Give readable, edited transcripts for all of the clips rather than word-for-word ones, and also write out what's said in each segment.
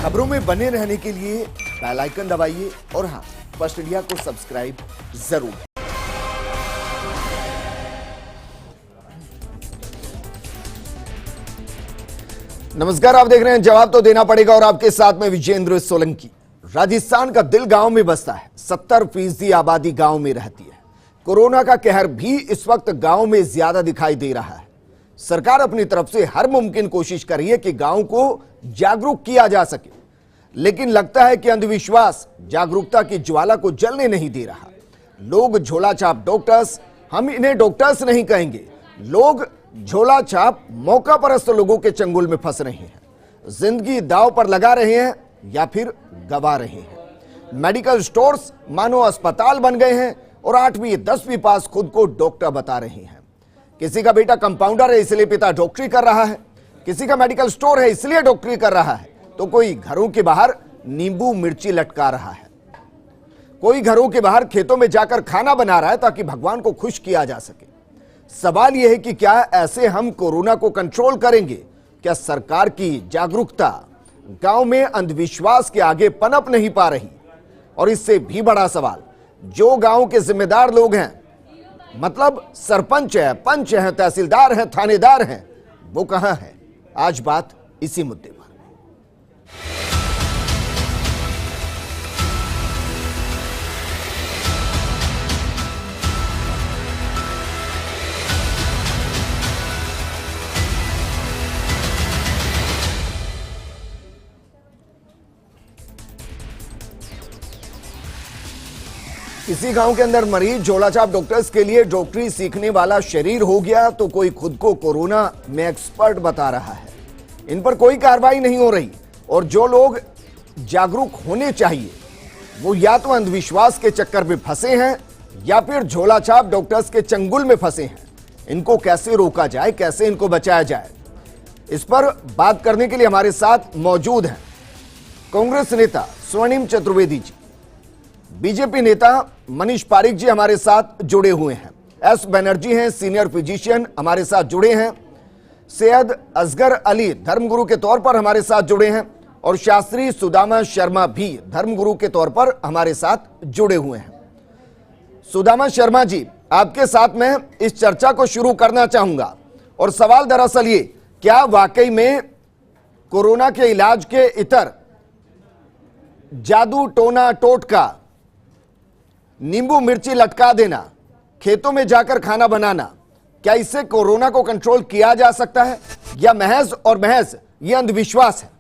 खबरों में बने रहने के लिए बेल आइकन दबाइए और हाँ, फर्स्ट इंडिया को सब्सक्राइब जरूर। नमस्कार, आप देख रहे हैं जवाब तो देना पड़ेगा और आपके साथ में विजेंद्र सोलंकी। राजस्थान का दिल गांव में बसता है। 70% आबादी गांव में रहती है। कोरोना का कहर भी इस वक्त गांव में ज्यादा दिखाई दे रहा है। सरकार अपनी तरफ से हर मुमकिन कोशिश कर रही है कि गांव को जागरूक किया जा सके, लेकिन लगता है कि अंधविश्वास जागरूकता की ज्वाला को जलने नहीं दे रहा। लोग झोला छाप डॉक्टर्स, हम इन्हें डॉक्टर्स नहीं कहेंगे, लोग झोला छाप मौका परस्त लोगों के चंगुल में फंस रहे हैं। जिंदगी दांव पर लगा रहे हैं या फिर गवा रहे हैं। मेडिकल स्टोर्स मानो अस्पताल बन गए हैं और 8वीं 10वीं पास खुद को डॉक्टर बता रहे हैं। किसी का बेटा कंपाउंडर है इसलिए पिता डॉक्टरी कर रहा है, किसी का मेडिकल स्टोर है इसलिए डॉक्टरी कर रहा है, तो कोई घरों के बाहर नींबू मिर्ची लटका रहा है, कोई घरों के बाहर खेतों में जाकर खाना बना रहा है ताकि भगवान को खुश किया जा सके। सवाल यह है कि क्या ऐसे हम कोरोना को कंट्रोल करेंगे? क्या सरकार की जागरूकता गांव में अंधविश्वास के आगे पनप नहीं पा रही? और इससे भी बड़ा सवाल, जो गांव के जिम्मेदार लोग हैं, मतलब सरपंच है, पंच है, तहसीलदार है, थानेदार हैं, वो कहां है? आज बात इसी मुद्दे पर। किसी गांव के अंदर मरीज झोलाछाप डॉक्टर्स के लिए डॉक्टरी सीखने वाला शरीर हो गया तो कोई खुद को कोरोना में एक्सपर्ट बता रहा है। इन पर कोई कार्रवाई नहीं हो रही और जो लोग जागरूक होने चाहिए वो या तो अंधविश्वास के चक्कर में फंसे हैं या फिर झोलाछाप डॉक्टर्स के चंगुल में फंसे हैं। इनको कैसे रोका जाए, कैसे इनको बचाया जाए, इस पर बात करने के लिए हमारे साथ मौजूद हैं कांग्रेस नेता स्वर्णिम चतुर्वेदी जी, बीजेपी नेता मनीष पारिक जी हमारे साथ जुड़े हुए हैं, एस बनर्जी हैं सीनियर फिजिशियन हमारे साथ जुड़े हैं, सैयद असगर अली धर्मगुरु के तौर पर हमारे साथ जुड़े हैं और शास्त्री सुदामा शर्मा भी धर्मगुरु के तौर पर हमारे साथ जुड़े हुए हैं। सुदामा शर्मा जी, आपके साथ मैं इस चर्चा को शुरू करना चाहूंगा और सवाल दरअसल ये, क्या वाकई में कोरोना के इलाज के इतर जादू टोना टोटका, नींबू मिर्ची लटका देना, खेतों में जाकर खाना बनाना, क्या इससे कोरोना को कंट्रोल किया जा सकता है या महज और महज यह अंधविश्वास है?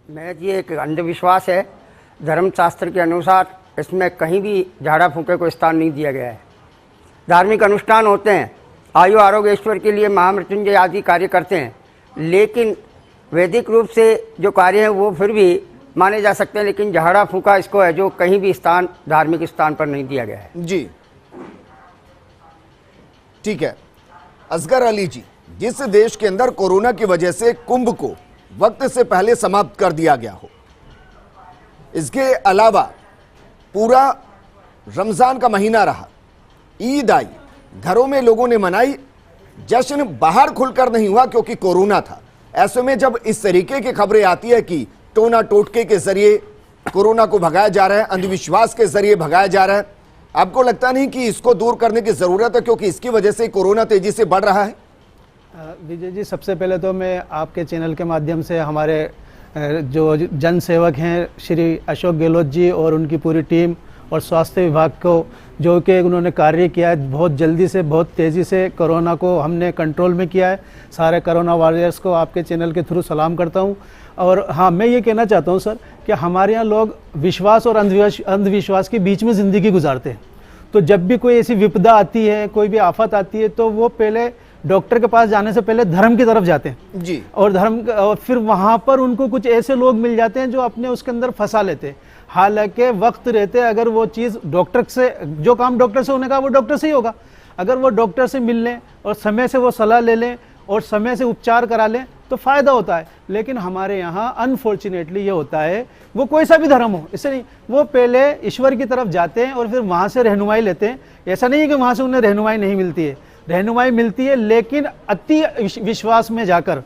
महज ये एक अंधविश्वास है। धर्मशास्त्र के अनुसार इसमें कहीं भी झाड़ा फूके को स्थान नहीं दिया गया है। धार्मिक अनुष्ठान होते हैं, आयु आरोग्य ईश्वर के लिए महामृत्युंजय आदि कार्य करते हैं, लेकिन वैदिक रूप से जो कार्य है वो फिर भी माने जा सकते हैं, लेकिन झाड़ा फूका इसको है जो कहीं भी स्थान धार्मिक स्थान पर नहीं दिया गया है। जी ठीक है। असगर अली जी, जिस देश के अंदर कोरोना की वजह से कुंभ को वक्त से पहले समाप्त कर दिया गया हो, इसके अलावा पूरा रमजान का महीना रहा, ईद आई, घरों में लोगों ने मनाई, जश्न बाहर खुलकर नहीं हुआ क्योंकि कोरोना था। ऐसे में जब इस तरीके की खबरें आती है कि टोना टोटके के जरिए कोरोना को भगाया जा रहा है, अंधविश्वास के जरिए भगाया जा रहा है, आपको लगता नहीं कि इसको दूर करने की जरूरत है क्योंकि इसकी वजह से कोरोना तेजी से बढ़ रहा है? विजय जी, सबसे पहले तो मैं आपके चैनल के माध्यम से हमारे जो जन सेवक हैं श्री अशोक गहलोत जी और उनकी पूरी टीम और स्वास्थ्य विभाग को जो कि उन्होंने कार्य किया है, बहुत जल्दी से बहुत तेज़ी से कोरोना को हमने कंट्रोल में किया है। सारे कोरोना वॉरियर्स को आपके चैनल के थ्रू सलाम करता हूं। और हाँ, मैं ये कहना चाहता हूं सर कि हमारे यहाँ लोग विश्वास और अंधविश्वास के बीच में ज़िंदगी गुजारते हैं। तो जब भी कोई ऐसी विपदा आती है, कोई भी आफत आती है, तो वो पहले डॉक्टर के पास जाने से पहले धर्म की तरफ जाते हैं जी, और फिर वहाँ पर उनको कुछ ऐसे लोग मिल जाते हैं जो अपने उसके अंदर फंसा लेते हैं। हालांकि वक्त रहते अगर वो चीज़ डॉक्टर से, जो काम डॉक्टर से होने का वो डॉक्टर से ही होगा, अगर वो डॉक्टर से मिल लें और समय से वो सलाह ले लें और समय से उपचार करा लें तो फ़ायदा होता है। लेकिन हमारे यहाँ अनफॉर्चुनेटली ये होता है, वो कोई सा भी धर्म हो, इससे नहीं, वो पहले ईश्वर की तरफ जाते हैं और फिर वहाँ से रहनुमाई लेते हैं। ऐसा नहीं है कि वहाँ से उन्हें रहनुमाई नहीं मिलती है, रहनुमाई मिलती है, लेकिन अति विश्वास में जाकर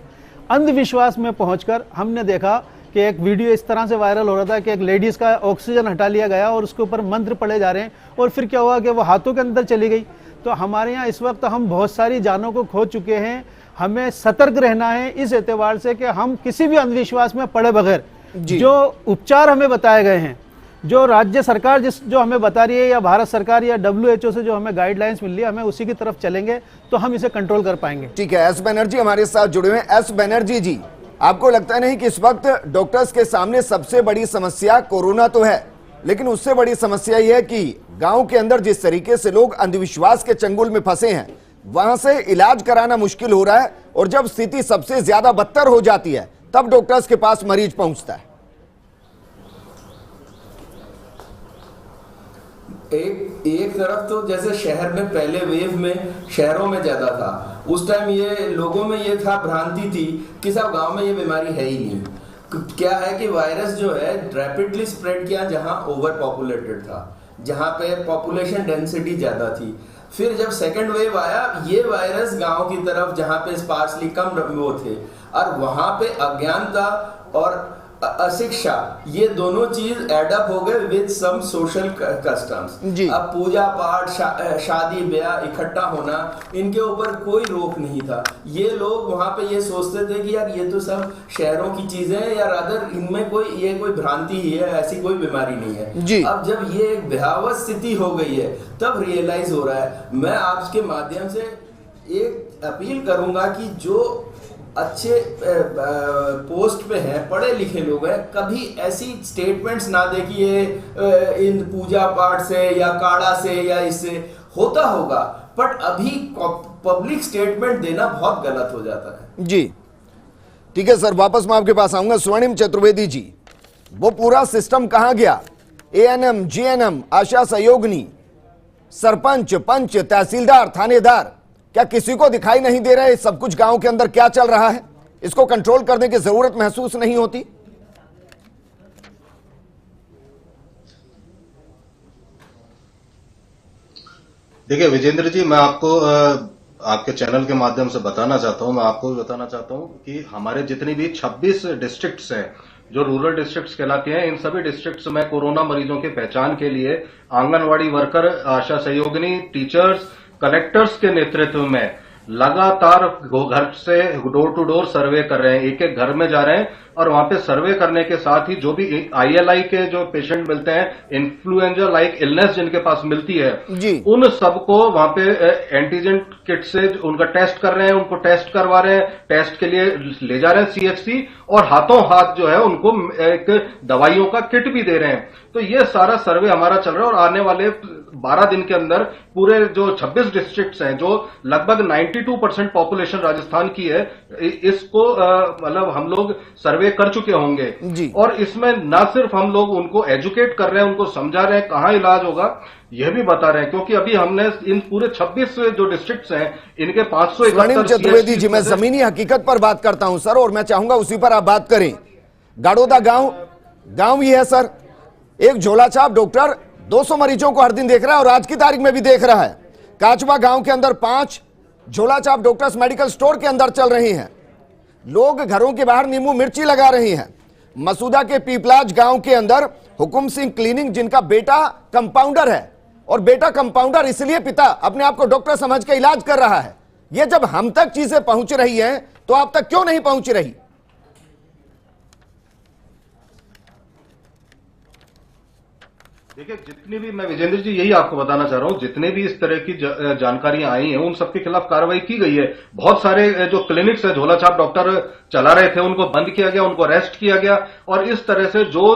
अंधविश्वास में पहुंचकर हमने देखा कि एक वीडियो इस तरह से वायरल हो रहा था कि एक लेडीज़ का ऑक्सीजन हटा लिया गया और उसके ऊपर मंत्र पढ़े जा रहे हैं, और फिर क्या हुआ कि वो हाथों के अंदर चली गई। तो हमारे यहाँ इस वक्त हम बहुत सारी जानों को खो चुके हैं। हमें सतर्क रहना है इस एतबार से कि हम किसी भी अंधविश्वास में पड़े बगैर जो उपचार हमें बताए गए हैं, जो राज्य सरकार जो हमें बता रही है, या भारत सरकार या WHO से जो हमें गाइडलाइंस मिल रही है, हमें उसी की तरफ चलेंगे तो हम इसे कंट्रोल कर पाएंगे। ठीक है, एस बनर्जी हमारे साथ जुड़े हुए हैं। एस बनर्जी जी, आपको लगता नहीं कि इस वक्त डॉक्टर्स के सामने सबसे बड़ी समस्या कोरोना तो है, लेकिन उससे बड़ी समस्या यह है कि गांव के अंदर जिस तरीके से लोग अंधविश्वास के चंगुल में फंसे हैं, वहां से इलाज कराना मुश्किल हो रहा है, और जब स्थिति सबसे ज्यादा बदतर हो जाती है तब डॉक्टर्स के पास मरीज पहुंचता है। एक तरफ तो जैसे शहर में पहले वेव में शहरों में ज्यादा था, उस टाइम ये लोगों में ये था, भ्रांति थी कि सब गांव में ये बीमारी है ही नहीं। क्या है कि वायरस जो है रैपिडली स्प्रेड किया जहां ओवर पॉपुलेटेड था, जहां पे पॉपुलेशन डेंसिटी ज्यादा थी। फिर जब सेकंड वेव आया, ये वायरस गांव की तरफ जहां पे स्पार्सली कम वो थे, और वहां पे अज्ञानता और अशिक्षा, ये दोनों चीज एडअप हो गए विद सम सोशल कस्टम्स। अब पूजा पाठ, शादी ब्याह, इकट्ठा होना, इनके ऊपर कोई रोक नहीं था। ये लोग वहां पे ये सोचते थे कि यार ये तो सब शहरों की चीजें हैं, या रादर इनमें कोई भ्रांति ही है, ऐसी कोई बीमारी नहीं है। अब जब ये एक भयावह स्थिति हो गई है, तब रियलाइज हो रहा है। मैं आपके माध्यम से एक अपील करूंगा कि जो अच्छे पोस्ट पे हैं, पढ़े लिखे लोग हैं, कभी ऐसी स्टेटमेंट्स ना दे कि ये इन पूजा पाठ से या काढ़ा से या इससे होता होगा, बट अभी पब्लिक स्टेटमेंट देना बहुत गलत हो जाता है। जी ठीक है सर, वापस मैं आपके पास आऊंगा। स्वर्णिम चतुर्वेदी जी, वो पूरा सिस्टम कहां गया? ANM, GNM, आशा सहयोगिनी, सरपंच, पंच, तहसीलदार, थानेदार, क्या किसी को दिखाई नहीं दे रहा है सब कुछ गांव के अंदर क्या चल रहा है? इसको कंट्रोल करने की जरूरत महसूस नहीं होती? देखिए विजेंद्र जी, मैं आपको आपके चैनल के माध्यम से बताना चाहता हूं, मैं आपको भी बताना चाहता हूं कि हमारे जितनी भी 26 डिस्ट्रिक्ट्स हैं जो रूरल डिस्ट्रिक्ट्स कहलाते हैं, इन सभी डिस्ट्रिक्ट्स में कोरोना मरीजों की पहचान के लिए आंगनवाड़ी वर्कर, आशा सहयोगिनी, टीचर्स, कलेक्टर्स के नेतृत्व में लगातार घर से डोर टू डोर सर्वे कर रहे हैं, एक एक घर में जा रहे हैं, और वहां पे सर्वे करने के साथ ही जो भी ILI के जो पेशेंट मिलते हैं, इन्फ्लुएंजा लाइक इलनेस जिनके पास मिलती है, उन सबको वहां पे एंटीजन किट से उनका टेस्ट कर रहे हैं, उनको टेस्ट करवा रहे हैं, टेस्ट के लिए ले जा रहे हैं CHC, और हाथों हाथ जो है उनको एक दवाइयों का किट भी दे रहे हैं। तो ये सारा सर्वे हमारा चल रहा है, और आने वाले 12 दिन के अंदर पूरे जो 26 डिस्ट्रिक्ट्स हैं, जो लगभग 92% पॉपुलेशन राजस्थान की है, इसको मतलब हम लोग सर्वे कर चुके होंगे। और इसमें ना सिर्फ हम लोग उनको एजुकेट कर रहे हैं, उनको समझा रहे हैं कहां इलाज होगा, यह भी बता रहे हैं, क्योंकि अभी हमने इन पूरे 26 जो डिस्ट्रिक्ट्स हैं, इनके 571 चतुर्वेदी जी, मैं जमीनी हकीकत पर बात करता हूं सर, और मैं चाहूंगा उसी पर आप बात करें। गाड़ोदा गांव ही है सर, एक झोलाछाप डॉक्टर 200 मरीजों को हर दिन देख रहा है, और आज की तारीख में भी देख रहा है। काचवा गांव के अंदर 5 झोलाछाप डॉक्टर्स मेडिकल स्टोर के अंदर चल रही हैं। लोग घरों के बाहर नींबू मिर्ची लगा रही हैं। मसूदा के पीपलाज गांव के अंदर हुकुम सिंह क्लीनिंग, जिनका बेटा कंपाउंडर है, और बेटा कंपाउंडर इसलिए पिता अपने आप को डॉक्टर समझ के इलाज कर रहा है। ये जब हम तक चीजें पहुंच रही हैं तो आप तक क्यों नहीं पहुंच रही? देखिए, जितनी भी, मैं विजेंद्र जी यही आपको बताना चाह रहा हूं, जितने भी इस तरह की जानकारियां आई हैं उन सबके खिलाफ कार्रवाई की गई है। बहुत सारे जो क्लिनिक्स है, झोलाछाप डॉक्टर चला रहे थे, उनको बंद किया गया, उनको अरेस्ट किया गया, और इस तरह से जो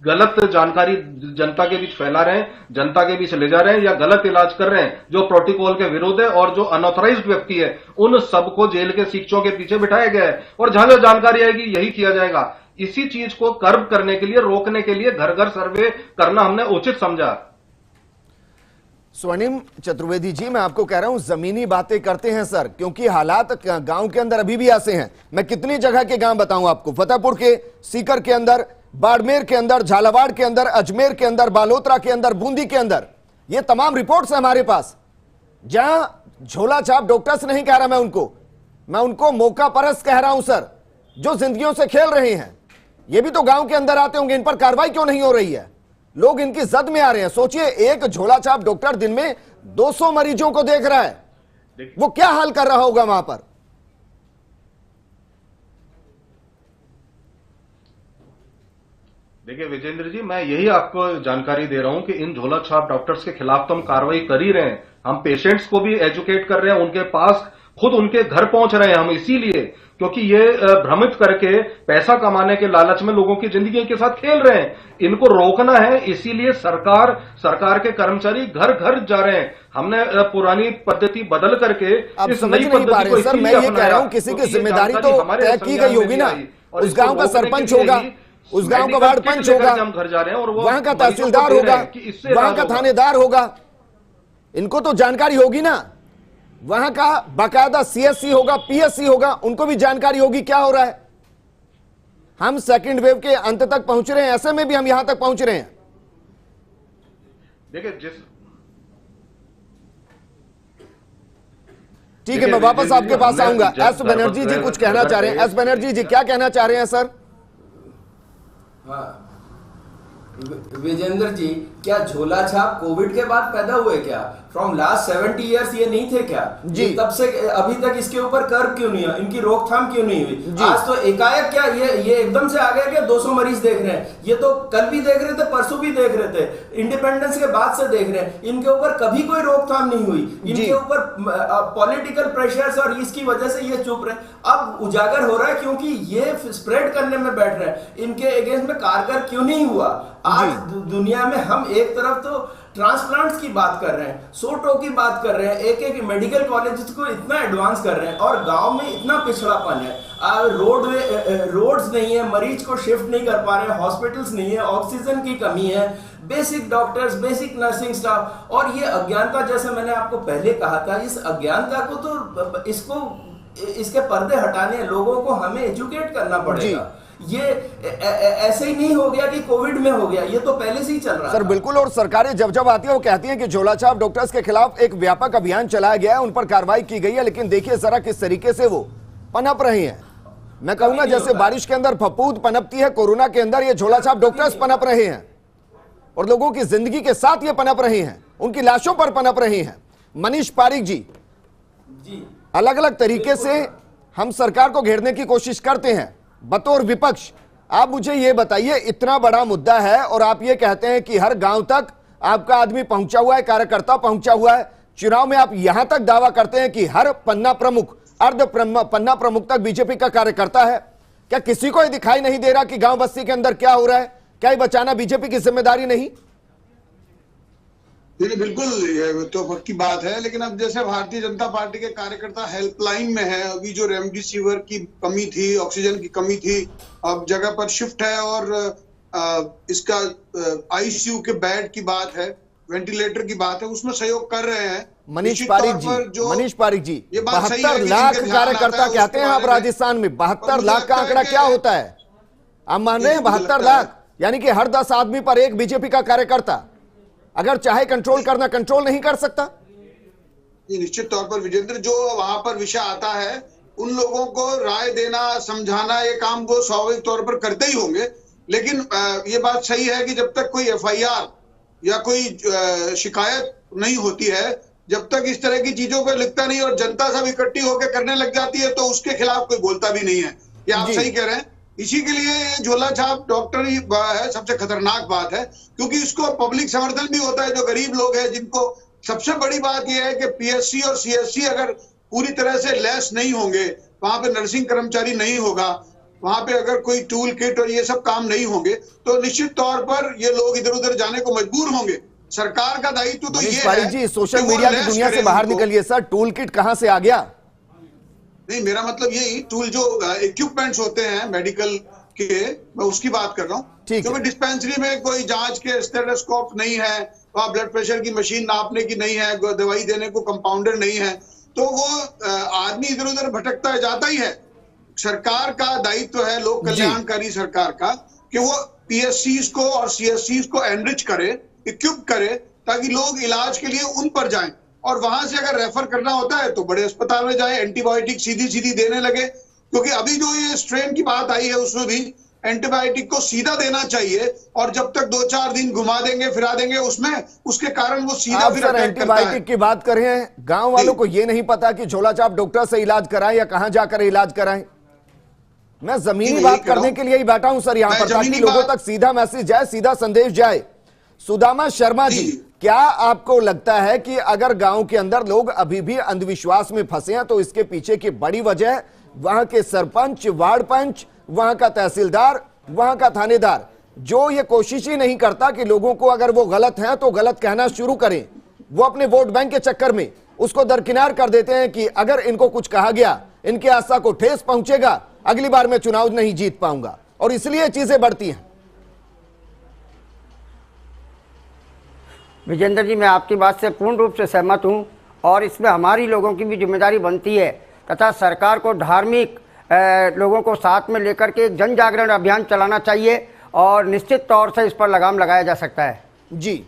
गलत जानकारी जनता के बीच फैला रहे हैं, जनता के बीच ले जा रहे हैं, या गलत इलाज कर रहे हैं, जो प्रोटोकॉल के विरोध है, और जो अनऑथराइज्ड व्यक्ति है, उन सबको जेल के सीखचों के पीछे बिठाया गया है। और जहां जहां जानकारी आएगी यही किया जाएगा। इसी चीज को कर्ब करने के लिए, रोकने के लिए घर घर सर्वे करना हमने उचित समझा। स्वर्णिम चतुर्वेदी जी, मैं आपको कह रहा हूं जमीनी बातें करते हैं सर, क्योंकि हालात गांव के अंदर अभी भी ऐसे हैं। मैं कितनी जगह के गांव बताऊं आपको, फतेहपुर के, सीकर के अंदर, बाड़मेर के अंदर, झालावाड़ के अंदर, अजमेर के अंदर, बालोतरा के अंदर, बूंदी के अंदर, ये तमाम रिपोर्ट्स है हमारे पास, जहां झोला छाप डॉक्टर्स नहीं कह रहा मैं उनको, मैं उनको मौका परस्त कह रहा हूं सर, जो जिंदगियों से खेल रहे हैं। ये भी तो गांव के अंदर आते होंगे, इन पर कार्रवाई क्यों नहीं हो रही है? लोग इनकी जद में आ रहे हैं। सोचिए, एक झोला छाप डॉक्टर दिन में 200 मरीजों को देख रहा है, वो क्या हाल कर रहा होगा वहां पर? देखिए विजेंद्र जी, मैं यही आपको जानकारी दे रहा हूं कि इन झोला छाप डॉक्टर्स के खिलाफ तो हम कार्रवाई कर ही रहे हैं। हम पेशेंट्स को भी एजुकेट कर रहे हैं, उनके पास खुद उनके घर पहुंच रहे हैं हम, इसीलिए क्योंकि ये भ्रमित करके पैसा कमाने के लालच में लोगों की जिंदगी के साथ खेल रहे हैं। इनको रोकना है, इसीलिए सरकार के कर्मचारी घर घर जा रहे हैं। हमने पुरानी पद्धति बदल करके इस नई पद्धति को सर, मैं ये कह रहा हूं, किसी की जिम्मेदारी तो तय की गई होगी ना। उस गांव का सरपंच होगा, उस गांव का वार्ड पंच होगा, हम घर जा रहे हैं, और वहां का तहसीलदार होगा, वहां का थानेदार होगा, इनको तो जानकारी होगी ना। वहां का बाकायदा सीएससी होगा, पीएससी होगा, उनको भी जानकारी होगी क्या हो रहा है। हम सेकंड वेव के अंत तक पहुंच रहे हैं, ऐसे में भी हम यहां तक पहुंच रहे हैं। देखिए ठीक है, मैं वापस आपके पास आऊंगा। एस बनर्जी जी कुछ कहना चाह रहे हैं। एस बनर्जी जी क्या कहना चाह रहे हैं सर? हाँ विजेंद्र जी, क्या झोला छाप कोविड के बाद पैदा हुए क्या? फ्रॉम लास्ट 70 ईयर्स ये नहीं थे क्या जी? तब से अभी तक इसके ऊपर कर्व क्यों नहीं है? इनकी रोकथाम क्यों नहीं हुई? आज तो एकाएक क्या ये एकदम से आ गया क्या 200 मरीज देख रहे हैं? ये तो कल भी देख रहे थे, परसों भी देख रहे थे, इंडिपेंडेंस के बाद से देख रहे हैं। इनके ऊपर कभी कोई रोकथाम नहीं हुई। इनके ऊपर पॉलिटिकल प्रेशर्स और इसकी वजह से ये चुप रहे। अब उजागर हो रहा है क्योंकि ये स्प्रेड करने में बैठ रहे हैं। इनके अगेंस्ट में कारगर क्यों नहीं हुआ? आज दुनिया में हम एक तरफ तो ट्रांसप्लांट्स की बात कर रहे हैं, सोटो की बात कर रहे हैं, एक मेडिकल कॉलेजेस को इतना एडवांस कर रहे हैं, और गांव में इतना पिछड़ापन है। रोड्स नहीं है, मरीज को शिफ्ट नहीं कर पा रहे हैं, हॉस्पिटल्स नहीं है, ऑक्सीजन की कमी है, basic doctors, basic nursing staff, और ये अज्ञानता, जैसे मैंने आपको पहले कहा था, इस अज्ञानता को तो इसके पर्दे हटाने, लोगों को हमें एजुकेट करना पड़ेगा। ये ऐसे ही नहीं हो गया कि कोविड में हो गया, ये तो पहले से ही चल रहा सर था। बिल्कुल, और सरकारें जब आती है वो कहती हैं कि झोला छाप डॉक्टर्स के खिलाफ एक व्यापक अभियान चलाया गया है, उन पर कार्रवाई की गई है, लेकिन देखिए जरा किस तरीके से वो पनप रहे हैं। मैं कहूंगा जैसे बारिश के अंदर फफूंद पनपती है, कोरोना के अंदर ये झोला छाप डॉक्टर्स पनप रहे हैं, और लोगों की जिंदगी के साथ ये पनप रहे हैं, उनकी लाशों पर पनप रहे हैं। मनीष पारिक जी, अलग अलग तरीके से हम सरकार को घेरने की कोशिश करते हैं बतौर विपक्ष। आप मुझे ये बताइए, इतना बड़ा मुद्दा है और आप ये कहते हैं कि हर गांव तक आपका आदमी पहुंचा हुआ है, कार्यकर्ता पहुंचा हुआ है। चुनाव में आप यहां तक दावा करते हैं कि हर पन्ना प्रमुख, पन्ना प्रमुख तक बीजेपी का कार्यकर्ता है। क्या किसी को ये दिखाई नहीं दे रहा कि गांव बस्ती के अंदर क्या हो रहा है? क्या ये बचाना बीजेपी की जिम्मेदारी नहीं? बिल्कुल, ये तो पक्की बात है, लेकिन अब जैसे भारतीय जनता पार्टी के कार्यकर्ता हेल्पलाइन में है, अभी जो रेमडेसिविर की कमी थी, ऑक्सीजन की कमी थी, अब जगह पर शिफ्ट है, और इसका आईसीयू के बेड की बात है, वेंटिलेटर की बात है, उसमें सहयोग कर रहे हैं। मनीष पारिक जी, ये बात सही है 72 लाख कार्यकर्ता कहते हैं आप राजस्थान में। 72 लाख का आंकड़ा क्या होता है? आप मान रहे हैं 72 लाख, यानी कि हर 10 आदमी पर एक बीजेपी का कार्यकर्ता अगर चाहे कंट्रोल करना, कंट्रोल नहीं कर सकता। ये निश्चित तौर पर विजेंद्र, जो वहां पर विषय आता है, उन लोगों को राय देना, समझाना, ये काम वो स्वाभाविक तौर पर करते ही होंगे। लेकिन ये बात सही है कि जब तक कोई एफआईआर या कोई शिकायत नहीं होती है, जब तक इस तरह की चीजों पर लिखता नहीं और जनता सब इकट्ठी होकर करने लग जाती है, तो उसके खिलाफ कोई बोलता भी नहीं है। ये आप सही कह रहे हैं। इसी के लिए ये झोला छाप डॉक्टर ही है सबसे खतरनाक बात है, क्योंकि इसको पब्लिक समर्थन भी होता है, जो गरीब लोग हैं, जिनको सबसे बड़ी बात यह है कि पीएससी और सीएससी अगर पूरी तरह से लेस नहीं होंगे, वहां पे नर्सिंग कर्मचारी नहीं होगा, वहां पे अगर कोई टूल किट और ये सब काम नहीं होंगे, तो निश्चित तौर पर ये लोग इधर उधर जाने को मजबूर होंगे। सरकार का दायित्व तो ये है जी, सोशल मीडिया की दुनिया से बाहर निकलिए सर। टूल किट कहां से आ गया? नहीं, मेरा मतलब यही, टूल जो इक्विपमेंट्स होते हैं मेडिकल के, मैं उसकी बात कर रहा हूँ। क्योंकि डिस्पेंसरी में कोई जांच के स्टेथोस्कोप नहीं है, वहां ब्लड प्रेशर की मशीन नापने की नहीं है, दवाई देने को कंपाउंडर नहीं है, तो वो आदमी इधर उधर भटकता जाता ही है। सरकार का दायित्व है, लोक कल्याणकारी सरकार का, कि वो पीएससीज को और सीएससीज को एनरिच करे, इक्विप करे, ताकि लोग इलाज के लिए उन पर जाएं। और वहां से अगर रेफर करना होता है तो बड़े अस्पताल में जाए, एंटीबायोटिक सीधी सीधी देने लगे, क्योंकि अभी जो ये स्ट्रेन की बात आई है उसमें भी एंटीबायोटिक को सीधा देना चाहिए, और जब तक 2-4 दिन घुमा देंगे फिरा देंगे उसमें, उसके कारण वो सीधा आप फिर सर अटैक करता है। एंटीबायोटिक की बात कर रहे हैं, गांव वालों को यह नहीं पता कि झोला छाप डॉक्टर से इलाज कराएं या कहां जाकर इलाज कराएं। मैं जमीनी बात करने के लिए ही बैठा हूं सर यहां पर, ताकि लोगों तक सीधा मैसेज जाए, सीधा संदेश जाए। सुदामा शर्मा जी, क्या आपको लगता है कि अगर गांव के अंदर लोग अभी भी अंधविश्वास में फंसे हैं तो इसके पीछे की बड़ी वजह वहां के सरपंच, वार्ड पंच, वहां का तहसीलदार, वहां का थानेदार, जो ये कोशिश ही नहीं करता कि लोगों को अगर वो गलत हैं तो गलत कहना शुरू करें, वो अपने वोट बैंक के चक्कर में उसको दरकिनार कर देते हैं कि अगर इनको कुछ कहा गया, इनके आस्था को ठेस पहुंचेगा, अगली बार मैं चुनाव नहीं जीत पाऊंगा, और इसलिए चीजें बढ़ती हैं। विजेंद्र जी, मैं आपकी बात से पूर्ण रूप से सहमत हूं, और इसमें हमारी लोगों की भी जिम्मेदारी बनती है तथा सरकार को धार्मिक लोगों को साथ में लेकर के एक जन जागरण अभियान चलाना चाहिए, और निश्चित तौर से इस पर लगाम लगाया जा सकता है। जी,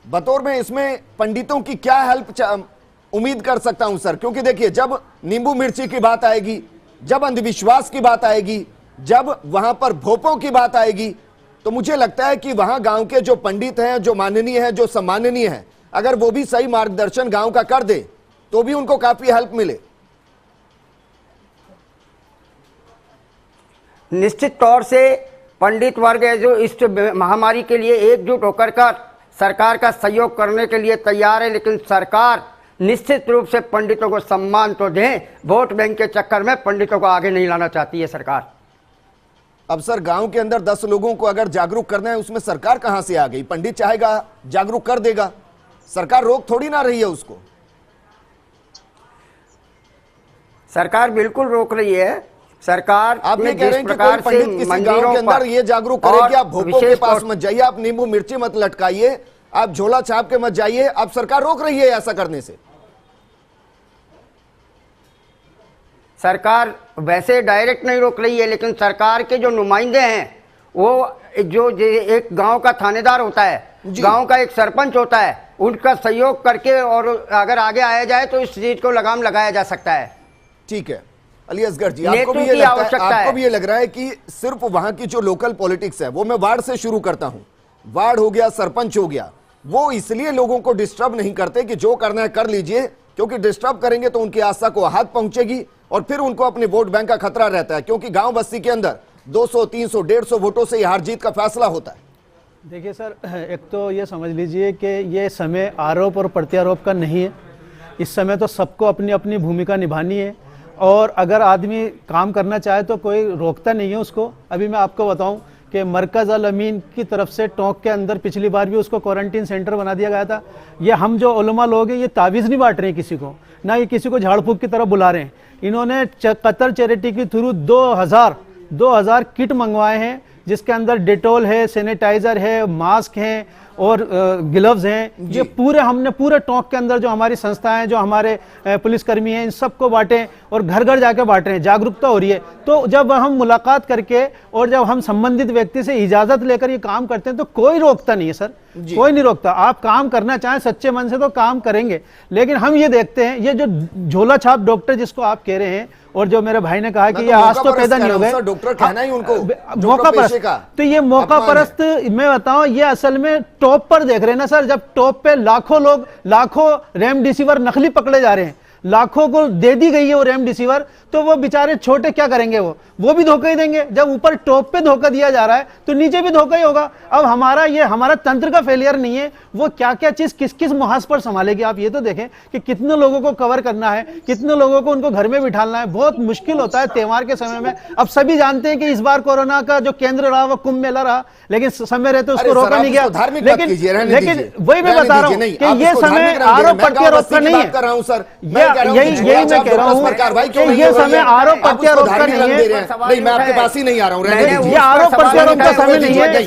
बतौर में इसमें पंडितों की क्या हेल्प उम्मीद कर सकता हूं सर? क्योंकि देखिए, जब नींबू मिर्ची की बात आएगी, जब अंधविश्वास की बात आएगी, जब वहां पर भोपों की बात आएगी, तो मुझे लगता है कि वहां गांव के जो पंडित हैं, जो माननीय हैं, जो सम्माननीय हैं, अगर वो भी सही मार्गदर्शन गांव का कर दे तो भी उनको काफी हेल्प मिले। निश्चित तौर से पंडित वर्ग है जो इस महामारी के लिए एकजुट होकर सरकार का सहयोग करने के लिए तैयार है, लेकिन सरकार निश्चित रूप से पंडितों को सम्मान तो दें, वोट बैंक के चक्कर में पंडितों को आगे नहीं लाना चाहती है सरकार। अब सर, गांव के अंदर 10 लोगों को अगर जागरूक करना है, उसमें सरकार कहां से आ गई? पंडित चाहेगा जागरूक कर देगा, सरकार रोक थोड़ी ना रही है उसको। सरकार बिल्कुल रोक रही है। सरकार आप ये कह रहे हैं कि कोई पंडित किसी गांव के अंदर ये जागरूक करे कि आप भोपों के पास मत जाइए, आप नींबू मिर्ची मत लटकाइए, आप झोला छाप के मत जाइए, अब सरकार रोक रही है ऐसा करने से? सरकार वैसे डायरेक्ट नहीं रोक रही है, लेकिन सरकार के जो नुमाइंदे हैं, वो जो एक गांव का थानेदार होता है, गांव का एक सरपंच होता है, उनका सहयोग करके और अगर आगे आया जाए तो इस चीज को लगाम लगाया जा सकता है। ठीक है अली असगर जी, आपको भी ये लगता है, आपको भी ये लग रहा है कि सिर्फ वहां की जो लोकल पॉलिटिक्स है, वो मैं वार्ड से शुरू करता हूं, वार्ड हो गया, सरपंच हो गया, वो इसलिए लोगों को डिस्टर्ब नहीं करते कि जो करना है कर लीजिए, क्योंकि डिस्टर्ब करेंगे तो उनकी आस्था को हाथ पहुंचेगी और फिर उनको अपने वोट बैंक का खतरा रहता है, क्योंकि गांव बस्ती के अंदर 200, 300, 150 वोटों से हार जीत का फैसला होता है। देखिए सर, एक तो ये समझ लीजिए कि ये समय आरोप और प्रत्यारोप का नहीं है। इस समय तो सबको अपनी अपनी भूमिका निभानी है, और अगर आदमी काम करना चाहे तो कोई रोकता नहीं है उसको। अभी मैं आपको बताऊं कि मरकज़ अल अमीन की तरफ से टोंक के अंदर पिछली बार भी उसको क्वारंटीन सेंटर बना दिया गया था। ये हम जो उलमा लोग हैं, ये तावीज़ नहीं बांट रहे हैं किसी को, ना ये किसी को झाड़ फूक की तरफ बुला रहे हैं। इन्होंने कतर चैरिटी के थ्रू 2000 किट मंगवाए हैं, जिसके अंदर डेटॉल है, सैनिटाइजर है, मास्क हैं और ग्लव्स हैं। ये हमने पूरे टोंक के अंदर जो हमारी संस्थाएं, जो हमारे पुलिसकर्मी हैं, इन सबको बांटे और घर घर जाके बांट रहे हैं। जागरूकता हो रही है। तो जब हम मुलाकात करके और जब हम संबंधित व्यक्ति से इजाजत लेकर ये काम करते हैं तो कोई रोकता नहीं है सर, कोई नहीं रोकता। आप काम करना चाहें सच्चे मन से तो काम करेंगे, लेकिन हम ये देखते हैं, ये जो झोला छाप डॉक्टर जिसको आप कह रहे हैं, और जो मेरे भाई ने कहा कि ये आज तो पैदा नहीं हो गए, डॉक्टर कहना ही उनको मौका परस्त। तो ये मौका परस्त, मैं बताऊं, ये असल में टॉप पर देख रहे हैं ना सर। जब टॉप पे लाखों लोग, लाखों रेमडेसिविर नकली पकड़े जा रहे हैं, लाखों को दे दी गई है वो रेमडेसिविर, तो वो बेचारे छोटे क्या करेंगे? वो भी धोखा ही देंगे। जब ऊपर टॉप पे धोखा दिया जा रहा है तो नीचे भी धोखा ही होगा। अब हमारा तंत्र का फेलियर नहीं है, वो क्या क्या चीज किस किस मुहाज पर संभालेगी। आप ये तो देखें कि कितने लोगों को कवर करना है, कितने लोगों को उनको घर में बिठाना है। बहुत मुश्किल होता है त्योहार के समय में। अब सभी जानते हैं कि इस बार कोरोना का जो केंद्र रहा वो कुंभ मेला रहा, लेकिन समय रहते उसको रोका नहीं गया। लेकिन वही मैं बता रहा हूँ कि ये समय आरोप प्रत्यारोप का नहीं है। यही मैं कह रहा हूँ कि ये समय आरोप प्रत्यारोप का नहीं है। नहीं, मैं आपके पास ही नहीं आ रहा हूँ, ये आरोप प्रत्यारोप का समय नहीं है, ये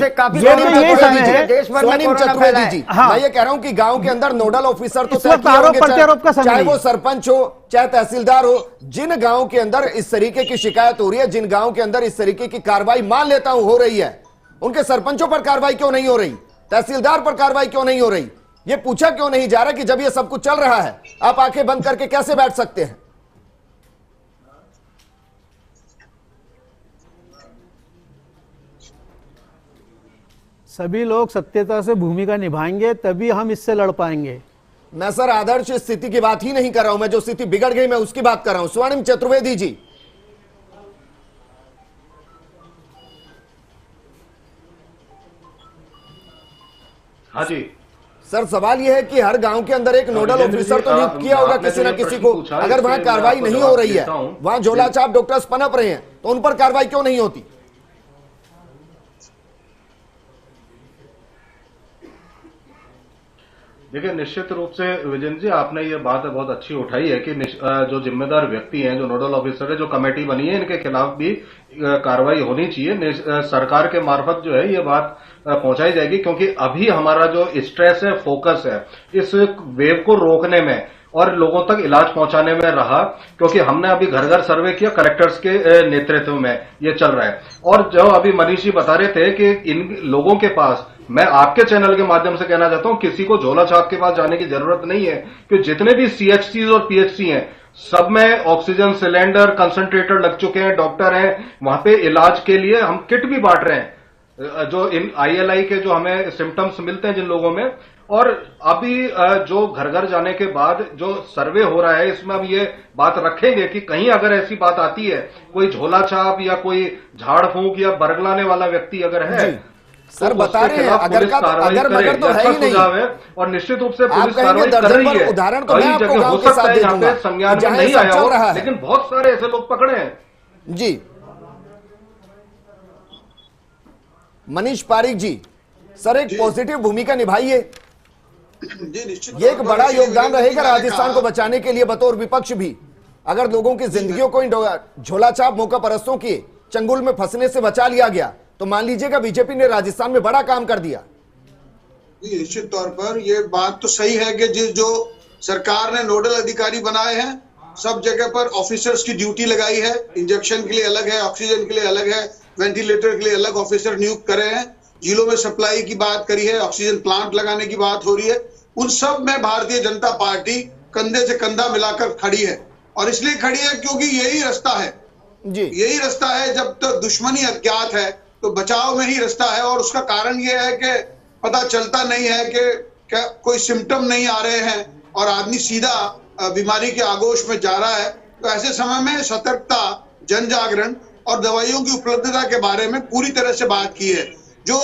समय है। स्वनिम चतुर्वेदी जी, मैं ये कह रहा हूँ कि गांव के अंदर नोडल ऑफिसर तो आरोप प्रत्यारोप का समय, चाहे वो सरपंच हो, चाहे तहसीलदार हो, जिन गांव के अंदर इस तरीके की शिकायत हो रही है, जिन गांव के अंदर इस तरीके की कार्रवाई मान लेता हूं हो रही है, उनके सरपंचों पर कार्रवाई क्यों नहीं हो रही? तहसीलदार पर कार्रवाई क्यों नहीं हो रही? ये पूछा क्यों नहीं जा रहा कि जब ये सब कुछ चल रहा है आप आंखें बंद करके कैसे बैठ सकते हैं? सभी लोग सत्यता से भूमिका निभाएंगे तभी हम इससे लड़ पाएंगे। मैं सर आदर्श स्थिति की बात ही नहीं कर रहा हूं, मैं जो स्थिति बिगड़ गई मैं उसकी बात कर रहा हूं। स्वर्णिम चतुर्वेदी जी, हाँ जी सर सवाल यह है कि हर गांव के अंदर एक नोडल ऑफिसर तो नियुक्त किया होगा किसी ना किसी को। अगर वहां कार्रवाई नहीं हो रही है, वहां झोला छाप डॉक्टर्स पनप रहे हैं, तो उन पर कार्रवाई क्यों नहीं होती? देखिए, निश्चित रूप से विजेंद्र जी आपने ये बात बहुत अच्छी उठाई है कि जो जिम्मेदार व्यक्ति हैं, जो नोडल ऑफिसर है, जो कमेटी बनी है, इनके खिलाफ भी कार्रवाई होनी चाहिए। सरकार के मार्फत जो है ये बात पहुंचाई जाएगी, क्योंकि अभी हमारा जो स्ट्रेस है, फोकस है इस वेव को रोकने में और लोगों तक इलाज पहुंचाने में रहा, क्योंकि हमने अभी घर घर सर्वे किया, कलेक्टर्स के नेतृत्व में ये चल रहा है। और जो अभी मनीष जी बता रहे थे कि इन लोगों के पास, मैं आपके चैनल के माध्यम से कहना चाहता हूं, किसी को झोला छाप के पास जाने की जरूरत नहीं है, कि जितने भी सीएचसी और पीएचसी हैं सब में ऑक्सीजन सिलेंडर, कंसंट्रेटर लग चुके हैं, डॉक्टर हैं, वहां पे इलाज के लिए हम किट भी बांट रहे हैं, जो इन आईएलआई के जो हमें सिम्टम्स मिलते हैं जिन लोगों में। और अभी जो घर घर जाने के बाद जो सर्वे हो रहा है, इसमें हम ये बात रखेंगे कि कहीं अगर ऐसी बात आती है, कोई झोला छाप या कोई झाड़ फूंक या बरगलाने वाला व्यक्ति अगर है, सर तो बता रहे हैं अगर का अगर मगर तो है ही नहीं, और निश्चित रूप से पुलिस कार्रवाई कर रही है। उदाहरण तो मैं आपको गांव के साथ दे दूंगा संज्ञान में नहीं आया हो, लेकिन बहुत सारे ऐसे लोग पकड़े हैं। जी मनीष पारिक जी, सर एक पॉजिटिव भूमिका निभाइए, ये एक बड़ा योगदान रहेगा राजस्थान को बचाने के लिए बतौर विपक्ष भी। अगर लोगों की जिंदगियों को इन झोला छाप मौका परस्तों के चंगुल में फंसने से बचा लिया गया, तो मान लीजिएगा बीजेपी ने राजस्थान में बड़ा काम कर दिया। निश्चित तौर पर ये बात तो सही है कि जो सरकार ने नोडल अधिकारी बनाए हैं, सब जगह पर ऑफिसर्स की ड्यूटी लगाई है। इंजेक्शन के लिए अलग है, ऑक्सीजन के लिए अलग है, वेंटिलेटर के लिए अलग ऑफिसर नियुक्त करे हैं, जिलों में सप्लाई की बात करी है, ऑक्सीजन प्लांट लगाने की बात हो रही है। उन सब में भारतीय जनता पार्टी कंधे से कंधा मिलाकर खड़ी है, और इसलिए खड़ी है क्योंकि यही रास्ता है जी, यही रास्ता है। जब तक तो दुश्मनी अज्ञात है तो बचाव में ही रास्ता है। और उसका कारण यह है कि पता चलता नहीं है कि क्या कोई सिम्टम नहीं आ रहे हैं और आदमी सीधा बीमारी के आगोश में जा रहा है। तो ऐसे समय में सतर्कता, जन जागरण और दवाइयों की उपलब्धता के बारे में पूरी तरह से बात की है। जो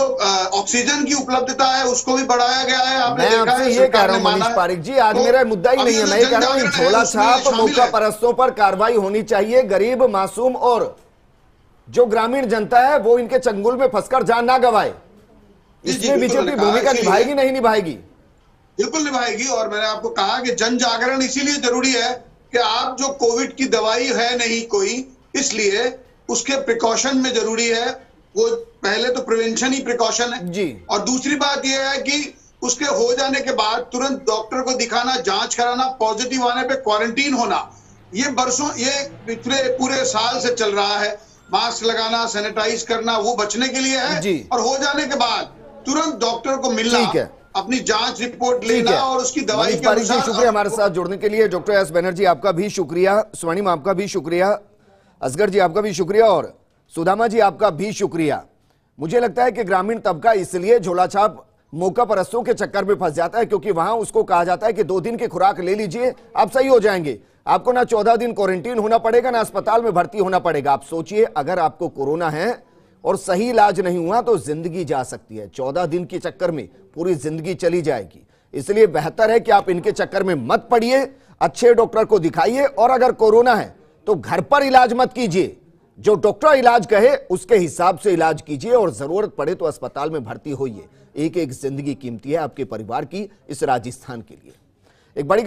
ऑक्सीजन की उपलब्धता है उसको भी बढ़ाया गया है। आपने देखा है, ये कह रहा हूं मनीष पारिक जी, आज मेरा मुद्दा ही नहीं है। मैं ये कह रहा हूं झोला छाप मौका परस्तों पर कार्रवाई होनी चाहिए। गरीब, मासूम और जो ग्रामीण जनता है वो इनके चंगुल में फंसकर जान ना गवाए। इसमें बीजेपी भूमिका निभाएगी नहीं निभाएगी? बिल्कुल निभाएगी। और मैंने आपको कहा कि जन जागरण इसीलिए जरूरी है कि आप जो कोविड की दवाई है नहीं कोई, इसलिए उसके प्रिकॉशन में जरूरी है। वो पहले तो प्रिवेंशन ही प्रिकॉशन है जी। और दूसरी बात यह है कि उसके हो जाने के बाद तुरंत डॉक्टर को दिखाना, जांच कराना, पॉजिटिव आने पे क्वारंटीन होना। ये बरसों, ये पिछले पूरे साल से चल रहा है। मास्क लगाना, सैनिटाइज करना, वो बचने के लिए है जी। और हो जाने के बाद तुरंत डॉक्टर को मिलना, अपनी जांच रिपोर्ट लेना और उसकी दवाई के अनुसार। शुक्रिया हमारे साथ जुड़ने के लिए। डॉक्टर एस बनर्जी आपका भी शुक्रिया, स्वर्णिम आपका भी शुक्रिया, असगर जी आपका भी शुक्रिया और सुदामा जी आपका भी शुक्रिया। मुझे लगता है कि ग्रामीण तबका इसलिए झोला छाप मौका परस्तों के चक्कर में फंस जाता है क्योंकि वहां उसको कहा जाता है कि 2 दिन की खुराक ले लीजिए, आप सही हो जाएंगे। आपको ना 14 दिन क्वारंटीन होना पड़ेगा, ना अस्पताल में भर्ती होना पड़ेगा। आप सोचिए, अगर आपको कोरोना है और सही इलाज नहीं हुआ तो जिंदगी जा सकती है। 14 दिन के चक्कर में पूरी जिंदगी चली जाएगी। इसलिए बेहतर है कि आप इनके चक्कर में मत पड़िए, अच्छे डॉक्टर को दिखाइए और अगर कोरोना है तो घर पर इलाज मत कीजिए। जो डॉक्टर इलाज कहे उसके हिसाब से इलाज कीजिए और जरूरत पड़े तो अस्पताल में भर्ती होइए। एक एक जिंदगी कीमती है आपके परिवार की, इस राजस्थान के लिए। एक बड़ी